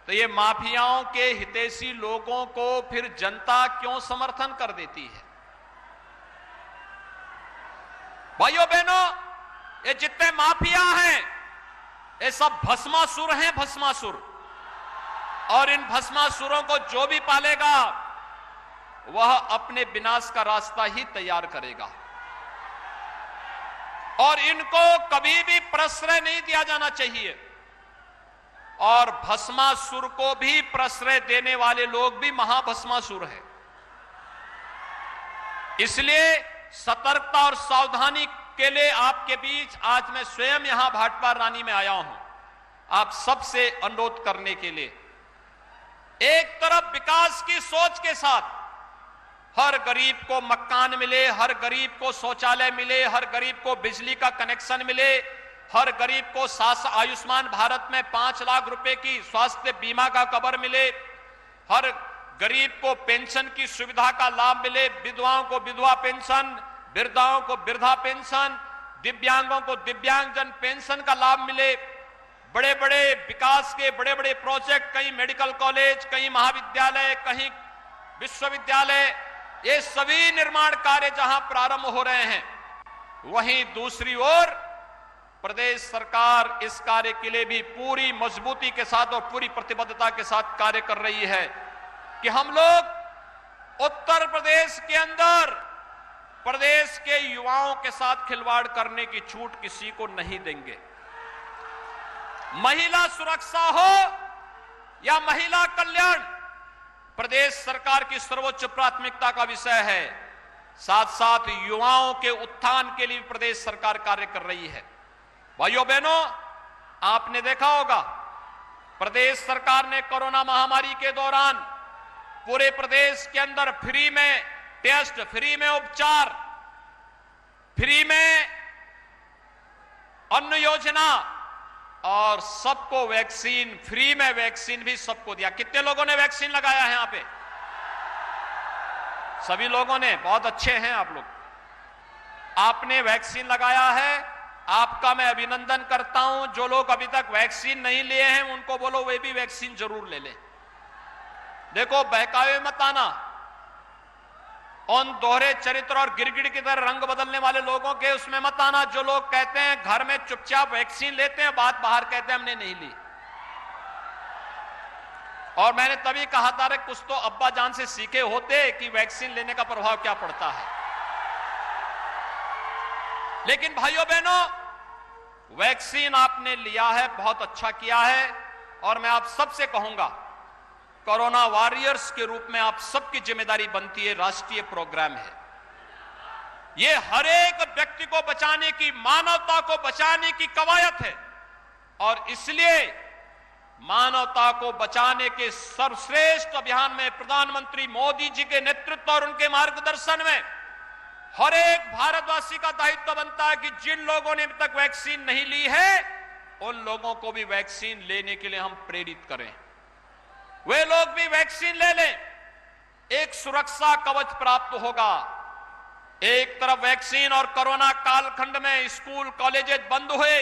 तो ये माफियाओं के हितैषी लोगों को फिर जनता क्यों समर्थन कर देती है? भाइयों बहनों, ये जितने माफिया हैं ये सब भस्मासुर हैं, भस्मासुर। और इन भस्मासुरों को जो भी पालेगा वह अपने विनाश का रास्ता ही तैयार करेगा और इनको कभी भी प्रश्रय नहीं दिया जाना चाहिए। और भस्मासुर को भी प्रश्रय देने वाले लोग भी महाभस्मासुर हैं। इसलिए सतर्कता और सावधानी के लिए आपके बीच आज मैं स्वयं यहां भाटपारा रानी में आया हूं, आप सबसे अनुरोध करने के लिए। एक तरफ विकास की सोच के साथ हर गरीब को मकान मिले, हर गरीब को शौचालय मिले, हर गरीब को बिजली का कनेक्शन मिले, हर गरीब को आयुष्मान भारत में 5 लाख रुपए की स्वास्थ्य बीमा का कवर मिले, हर गरीब को पेंशन की सुविधा का लाभ मिले, विधवाओं को विधवा पेंशन, वृद्धाओं को वृद्धा पेंशन, दिव्यांगों को दिव्यांगजन पेंशन का लाभ मिले। बड़े बड़े विकास के बड़े बड़े प्रोजेक्ट, कहीं मेडिकल कॉलेज, कहीं महाविद्यालय, कहीं विश्वविद्यालय, ये सभी निर्माण कार्य जहां प्रारंभ हो रहे हैं, वहीं दूसरी ओर प्रदेश सरकार इस कार्य के लिए भी पूरी मजबूती के साथ और पूरी प्रतिबद्धता के साथ कार्य कर रही है कि हम लोग उत्तर प्रदेश के अंदर प्रदेश के युवाओं के साथ खिलवाड़ करने की छूट किसी को नहीं देंगे। महिला सुरक्षा हो या महिला कल्याण, प्रदेश सरकार की सर्वोच्च प्राथमिकता का विषय है। साथ साथ युवाओं के उत्थान के लिए प्रदेश सरकार कार्य कर रही है। भाइयों बहनों, आपने देखा होगा प्रदेश सरकार ने कोरोना महामारी के दौरान पूरे प्रदेश के अंदर फ्री में टेस्ट, फ्री में उपचार, फ्री में अन्न योजना और सबको वैक्सीन, फ्री में वैक्सीन भी सबको दिया। कितने लोगों ने वैक्सीन लगाया है यहां पे? सभी लोगों ने, बहुत अच्छे हैं आप लोग। आपने वैक्सीन लगाया है, आपका मैं अभिनंदन करता हूं। जो लोग अभी तक वैक्सीन नहीं लिए हैं उनको बोलो वे भी वैक्सीन जरूर ले लें। देखो, बहकावे मत आना, उन दोहरे चरित्र और गिरगिट की तरह रंग बदलने वाले लोगों के उसमें मत आना, जो लोग कहते हैं घर में चुपचाप वैक्सीन लेते हैं, बात बाहर कहते हैं हमने नहीं ली। और मैंने तभी कहा था रे कुछ तो अब्बा जान से सीखे होते कि वैक्सीन लेने का प्रभाव क्या पड़ता है। लेकिन भाइयों बहनों, वैक्सीन आपने लिया है, बहुत अच्छा किया है। और मैं आप सबसे कहूंगा, कोरोना वॉरियर्स के रूप में आप सबकी जिम्मेदारी बनती है, राष्ट्रीय प्रोग्राम है ये। हर एक व्यक्ति को बचाने की, मानवता को बचाने की कवायद है। और इसलिए मानवता को बचाने के सर्वश्रेष्ठ अभियान में प्रधानमंत्री मोदी जी के नेतृत्व और उनके मार्गदर्शन में हर एक भारतवासी का दायित्व बनता है कि जिन लोगों ने अभी तक वैक्सीन नहीं ली है उन लोगों को भी वैक्सीन लेने के लिए हम प्रेरित करें, वे लोग भी वैक्सीन ले लें। एक सुरक्षा कवच प्राप्त होगा। एक तरफ वैक्सीन और कोरोना कालखंड में स्कूल कॉलेजेस बंद हुए,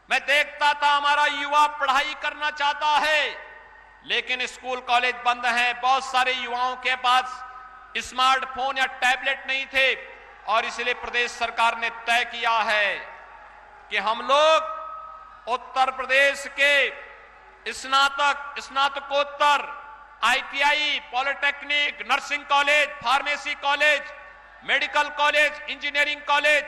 मैं देखता था हमारा युवा पढ़ाई करना चाहता है लेकिन स्कूल कॉलेज बंद हैं। बहुत सारे युवाओं के पास स्मार्टफोन या टैबलेट नहीं थे और इसलिए प्रदेश सरकार ने तय किया है कि हम लोग उत्तर प्रदेश के स्नातकोत्तर, ITI, polytechnic, nursing college, pharmacy college, medical college, engineering college,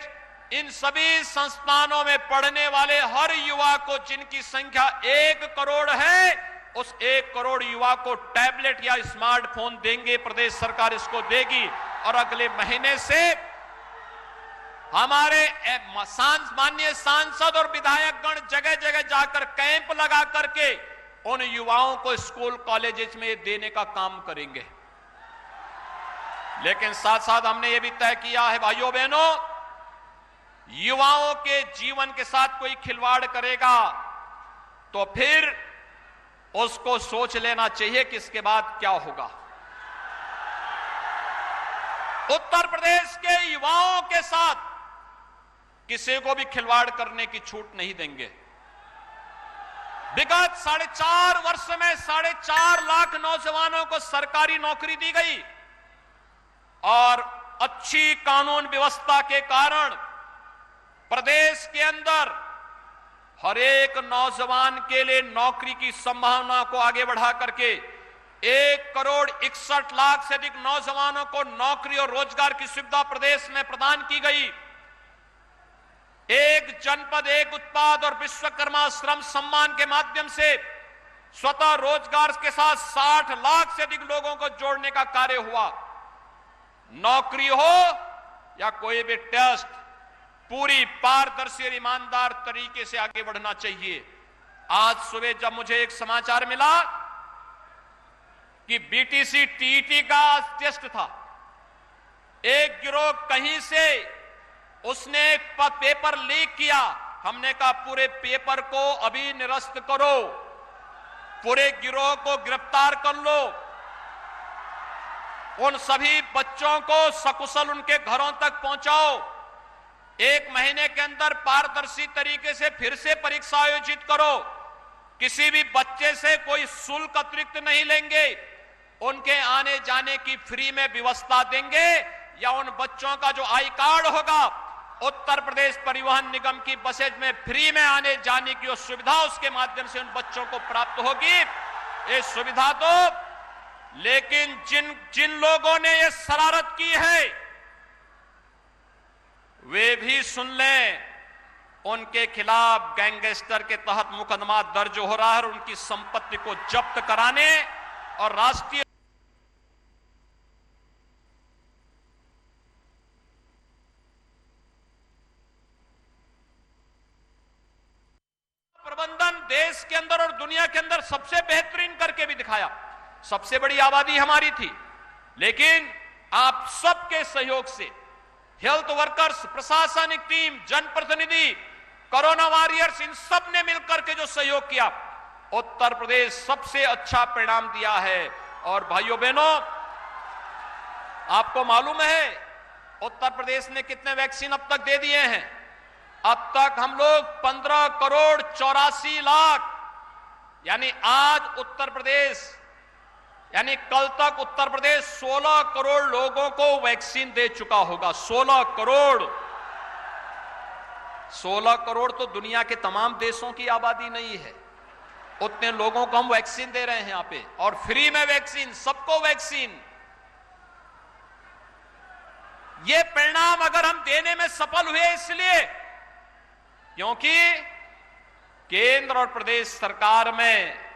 इन सभी संस्थानों में पढ़ने वाले हर युवा को, जिनकी संख्या 1 करोड़ है, उस 1 करोड़ युवा को टैबलेट या स्मार्टफोन देंगे। प्रदेश सरकार इसको देगी और अगले महीने से हमारे माननीय सांसद और विधायकगण जगह जगह जाकर कैंप लगा करके उन युवाओं को स्कूल कॉलेजेस में देने का काम करेंगे। लेकिन साथ साथ हमने ये भी तय किया है भाइयों बहनों, युवाओं के जीवन के साथ कोई खिलवाड़ करेगा तो फिर उसको सोच लेना चाहिए कि इसके बाद क्या होगा। उत्तर प्रदेश के युवाओं के साथ किसी को भी खिलवाड़ करने की छूट नहीं देंगे। विगत 4.5 वर्ष में 4.5 लाख नौजवानों को सरकारी नौकरी दी गई और अच्छी कानून व्यवस्था के कारण प्रदेश के अंदर हर एक नौजवान के लिए नौकरी की संभावना को आगे बढ़ा करके 1,61,00,000 से अधिक नौजवानों को नौकरी और रोजगार की सुविधा प्रदेश में प्रदान की गई। एक जनपद एक उत्पाद और विश्वकर्मा श्रम सम्मान के माध्यम से स्वतः रोजगार के साथ 60 लाख से अधिक लोगों को जोड़ने का कार्य हुआ। नौकरी हो या कोई भी टेस्ट, पूरी पारदर्शी और ईमानदार तरीके से आगे बढ़ना चाहिए। आज सुबह जब मुझे एक समाचार मिला कि बीटीसी टीईटी का टेस्ट था, एक गिरोह कहीं से उसने पेपर लीक किया। हमने कहा पूरे पेपर को अभी निरस्त करो, पूरे गिरोह को गिरफ्तार कर लो, उन सभी बच्चों को सकुशल उनके घरों तक पहुंचाओ। 1 महीने के अंदर पारदर्शी तरीके से फिर से परीक्षा आयोजित करो। किसी भी बच्चे से कोई शुल्क अतिरिक्त नहीं लेंगे, उनके आने जाने की फ्री में व्यवस्था देंगे या उन बच्चों का जो आई कार्ड होगा उत्तर प्रदेश परिवहन निगम की बसेज में फ्री में आने जाने की सुविधा उसके माध्यम से उन बच्चों को प्राप्त होगी। ये सुविधा तो, लेकिन जिन लोगों ने ये शरारत की है वे भी सुन लें, उनके खिलाफ गैंगस्टर के तहत मुकदमा दर्ज हो रहा है और उनकी संपत्ति को जब्त कराने और राष्ट्रीय प्रबंधन देश के अंदर और दुनिया के अंदर सबसे बेहतरीन करके भी दिखाया। सबसे बड़ी आबादी हमारी थी, लेकिन आप सबके सहयोग से हेल्थ वर्कर्स, प्रशासनिक टीम, जनप्रतिनिधि, कोरोना वॉरियर्स, इन सब ने मिलकर के जो सहयोग किया, उत्तर प्रदेश सबसे अच्छा परिणाम दिया है। और भाइयों बहनों, आपको मालूम है उत्तर प्रदेश ने कितने वैक्सीन अब तक दे दिए हैं? अब तक हम लोग 15,84,00,000, यानी आज उत्तर प्रदेश, यानी कल तक उत्तर प्रदेश 16 करोड़ लोगों को वैक्सीन दे चुका होगा। 16 करोड़। 16 करोड़ तो दुनिया के तमाम देशों की आबादी नहीं है। उतने लोगों को हम वैक्सीन दे रहे हैं यहां पे, और फ्री में वैक्सीन, सबको वैक्सीन। ये परिणाम अगर हम देने में सफल हुए इसलिए क्योंकि केंद्र और प्रदेश सरकार में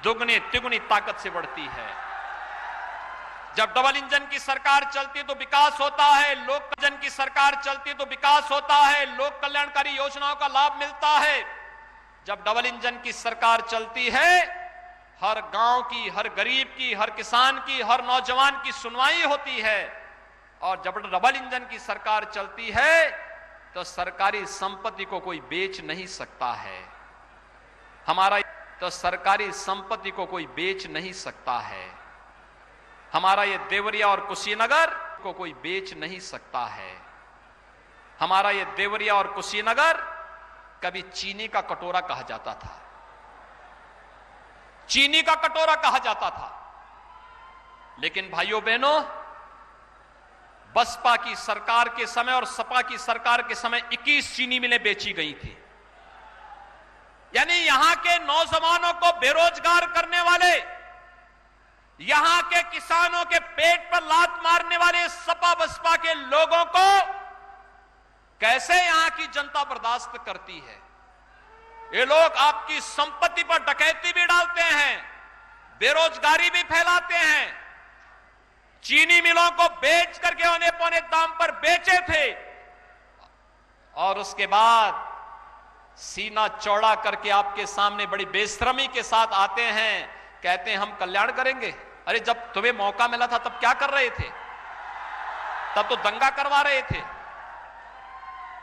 दुगनी तिगुनी ताकत से बढ़ती है। जब डबल इंजन की सरकार चलती है तो विकास होता है, लोक कल्याण की सरकार चलती है तो विकास होता है, लोक कल्याणकारी योजनाओं का लाभ मिलता है। जब डबल इंजन की सरकार चलती है, हर गांव की, हर गरीब की, हर किसान की, हर नौजवान की सुनवाई होती है। और जब डबल इंजन की सरकार चलती है तो सरकारी संपत्ति को कोई बेच नहीं सकता है। तो सरकारी संपत्ति को कोई बेच नहीं सकता है। हमारा ये देवरिया और कुशीनगर को कोई बेच नहीं सकता है। हमारा ये देवरिया और कुशीनगर कभी चीनी का कटोरा कहा जाता था, चीनी का कटोरा कहा जाता था। लेकिन भाइयों बहनों, बसपा की सरकार के समय और सपा की सरकार के समय 21 चीनी मिलें बेची गई थी। यानी यहां के नौजवानों को बेरोजगार करने वाले, यहां के किसानों के पेट पर लात मारने वाले सपा बसपा के लोगों को कैसे यहां की जनता बर्दाश्त करती है? ये लोग आपकी संपत्ति पर डकैती भी डालते हैं, बेरोजगारी भी फैलाते हैं। चीनी मिलों को बेच करके औने पौने दाम पर बेचे थे और उसके बाद सीना चौड़ा करके आपके सामने बड़ी बेशर्मी के साथ आते हैं, कहते हैं हम कल्याण करेंगे। अरे जब तुम्हें मौका मिला था तब क्या कर रहे थे? तब तो दंगा करवा रहे थे,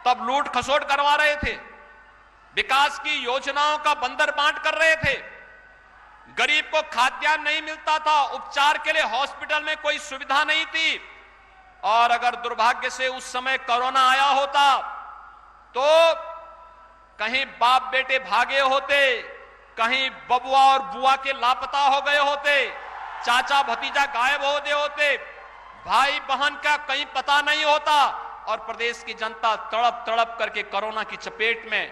तब लूट खसोट करवा रहे थे, विकास की योजनाओं का बंदर बांट कर रहे थे, गरीब को खाद्यान्न नहीं मिलता था, उपचार के लिए हॉस्पिटल में कोई सुविधा नहीं थी। और अगर दुर्भाग्य से उस समय कोरोना आया होता तो कहीं बाप बेटे भागे होते, कहीं बबुआ और बुआ के लापता हो गए होते, चाचा भतीजा गायब होते, भाई बहन का कहीं पता नहीं होता और प्रदेश की जनता तड़प तड़प करके कोरोना की चपेट में,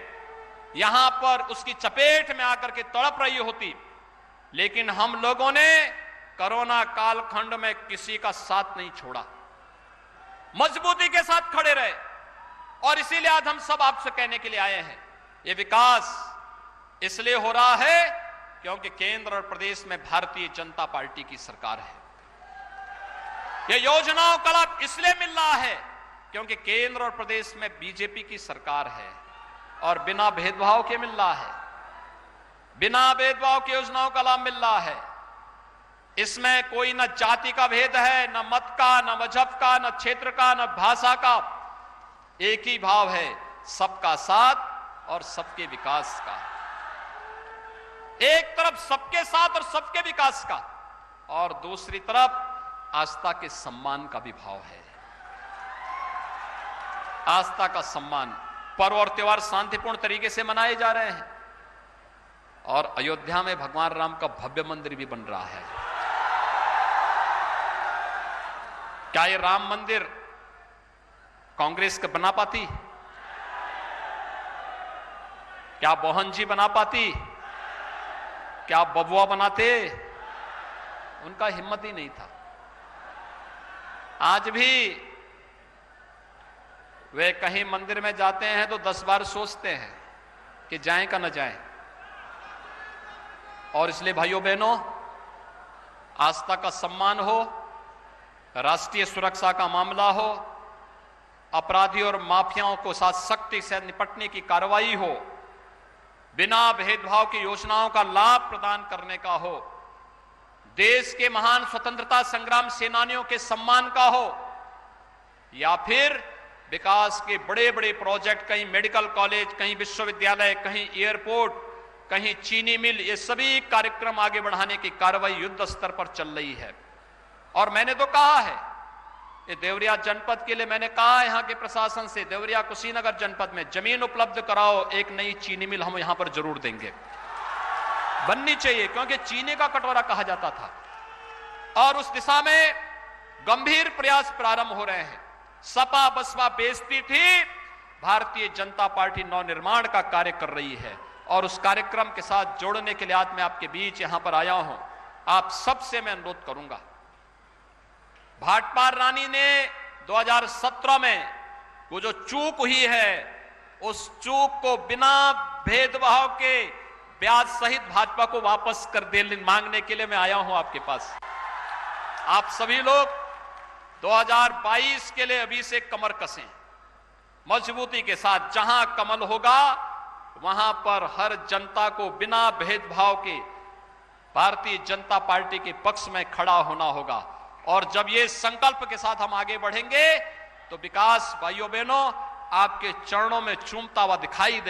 यहां पर उसकी चपेट में आकर के तड़प रही होती। लेकिन हम लोगों ने कोरोना कालखंड में किसी का साथ नहीं छोड़ा, मजबूती के साथ खड़े रहे। और इसीलिए आज हम सब आपसे कहने के लिए आए हैं, ये विकास इसलिए हो रहा है क्योंकि केंद्र और प्रदेश में भारतीय जनता पार्टी की सरकार है। ये योजनाओं का लाभ इसलिए मिल रहा है क्योंकि केंद्र और प्रदेश में बीजेपी की सरकार है और बिना भेदभाव के मिल रहा है, बिना भेदभाव की योजनाओं का लाभ मिल रहा है। इसमें कोई न जाति का भेद है, न मत का, न मजहब का, न क्षेत्र का, न भाषा का, एक ही भाव है, सबका साथ और सबके विकास का। एक तरफ सबके साथ और सबके विकास का और दूसरी तरफ आस्था के सम्मान का भी भाव है। आस्था का सम्मान, पर्व और त्योहार शांतिपूर्ण तरीके से मनाए जा रहे हैं और अयोध्या में भगवान राम का भव्य मंदिर भी बन रहा है। क्या ये राम मंदिर कांग्रेस का बना पाती? क्या मोहन जी बना पाती? क्या बबुआ बनाते? उनका हिम्मत ही नहीं था। आज भी वे कहीं मंदिर में जाते हैं तो 10 बार सोचते हैं कि जाएं का न जाएं। और इसलिए भाइयों बहनों, आस्था का सम्मान हो, राष्ट्रीय सुरक्षा का मामला हो, अपराधी और माफियाओं को साथ सख्ती से निपटने की कार्रवाई हो, बिना भेदभाव की योजनाओं का लाभ प्रदान करने का हो, देश के महान स्वतंत्रता संग्राम सेनानियों के सम्मान का हो, या फिर विकास के बड़े बड़े प्रोजेक्ट, कहीं मेडिकल कॉलेज, कहीं विश्वविद्यालय, कहीं एयरपोर्ट, कहीं चीनी मिल, ये सभी कार्यक्रम आगे बढ़ाने की कार्रवाई युद्ध स्तर पर चल रही है। और मैंने तो कहा है, ये देवरिया जनपद के लिए मैंने कहा यहां के प्रशासन से, देवरिया कुशीनगर जनपद में जमीन उपलब्ध कराओ, एक नई चीनी मिल हम यहां पर जरूर देंगे, बननी चाहिए, क्योंकि चीनी का कटोरा कहा जाता था। और उस दिशा में गंभीर प्रयास प्रारंभ हो रहे हैं। सपा बसपा बेइज्जती थी, भारतीय जनता पार्टी नवनिर्माण का कार्य कर रही है और उस कार्यक्रम के साथ जोड़ने के लिए आज मैं आपके बीच यहां पर आया हूं। आप सबसे मैं अनुरोध करूंगा, भाटपार रानी ने 2017 में वो जो चूक हुई है, उस चूक को बिना भेदभाव के ब्याज सहित भाजपा को वापस कर देने मांगने के लिए मैं आया हूं आपके पास। आप सभी लोग 2022 के लिए अभी से कमर कसें, मजबूती के साथ। जहां कमल होगा वहां पर हर जनता को बिना भेदभाव के भारतीय जनता पार्टी के पक्ष में खड़ा होना होगा। और जब ये संकल्प के साथ हम आगे बढ़ेंगे तो विकास भाइयों बहनों आपके चरणों में चूमता हुआ दिखाई दे।